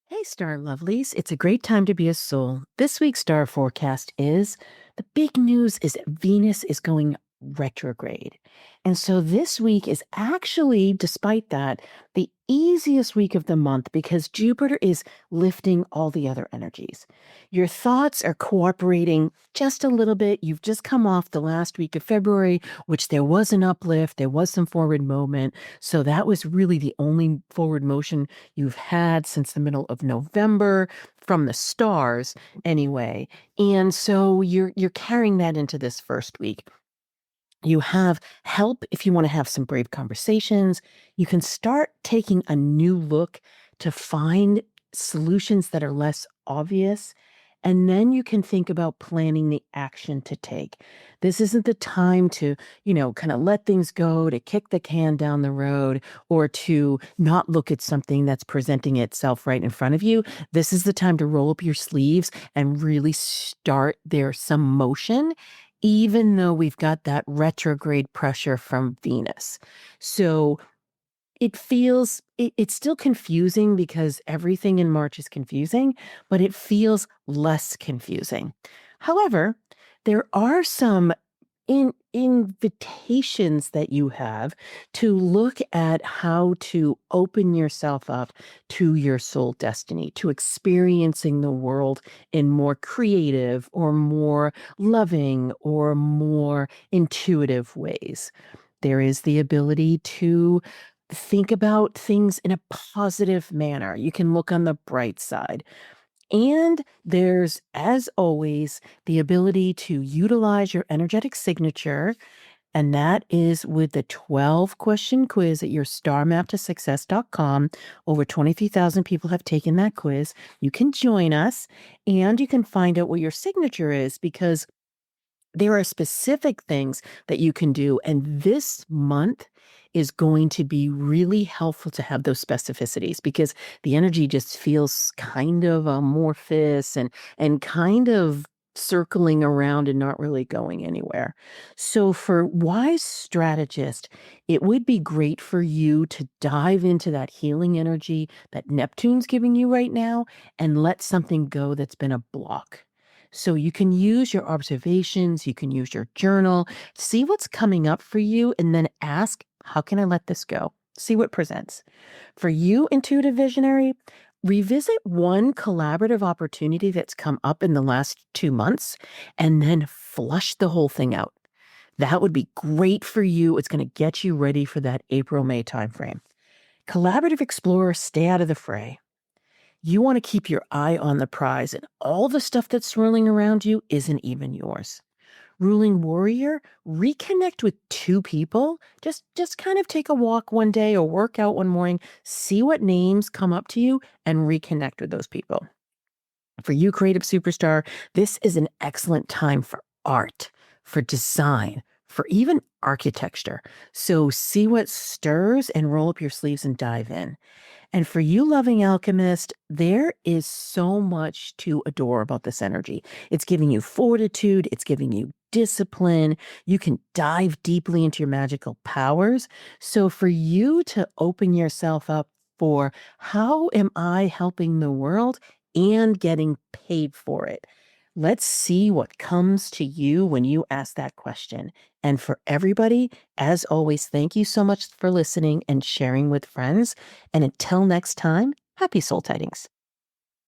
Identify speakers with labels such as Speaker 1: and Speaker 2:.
Speaker 1: Hey, star lovelies. It's a great time to be a soul. This week's star forecast is the big news is that Venus is going retrograde. And so this week is actually, despite that, the easiest week of the month because Jupiter is lifting all the other energies. Your thoughts are cooperating just a little bit. You've just come off the last week of February, which there was an uplift, there was some forward movement. So that was really the only forward motion you've had since the middle of November from the stars anyway. And so you're carrying that into this first week. You have help if you want to have some brave conversations. You can start taking a new look to find solutions that are less obvious. And then you can think about planning the action to take. This isn't the time to, kind of let things go, to kick the can down the road, or to not look at something that's presenting itself right in front of you. This is the time to roll up your sleeves and really start there some motion, even though we've got that retrograde pressure from Venus. So it's still confusing because everything in March is confusing, but it feels less confusing. However, there are some invitations that you have to look at how to open yourself up to your soul destiny, to experiencing the world in more creative or more loving or more intuitive ways. There is the ability to think about things in a positive manner. You can look on the bright side. And there's, as always, the ability to utilize your energetic signature. And that is with the 12-question quiz at your starmaptosuccess.com. Over 23,000 people have taken that quiz. You can join us and you can find out what your signature is because there are specific things that you can do. And this month is going to be really helpful to have those specificities because the energy just feels kind of amorphous and kind of circling around and not really going anywhere. So for wise strategist, it would be great for you to dive into that healing energy that Neptune's giving you right now and let something go that's been a block. So you can use your observations, you can use your journal, see what's coming up for you, and then ask, how can I let this go? See what presents. For you, intuitive visionary, revisit one collaborative opportunity that's come up in the last 2 months and then flush the whole thing out. That would be great for you. It's going to get you ready for that April-May timeframe. Collaborative explorer, stay out of the fray. You want to keep your eye on the prize, and all the stuff that's swirling around you isn't even yours. Ruling warrior, reconnect with two people. Just kind of take a walk one day or work out one morning, see what names come up to you, and reconnect with those people. For you, creative superstar, this is an excellent time for art, for design, for even architecture. So see what stirs and roll up your sleeves and dive in. And for you, loving alchemist, there is so much to adore about this energy. It's giving you fortitude, it's giving you discipline. You can dive deeply into your magical powers. So for you to open yourself up for how am I helping the world and getting paid for it? Let's see what comes to you when you ask that question. And for everybody, as always, thank you so much for listening and sharing with friends. And until next time, happy soul tidings.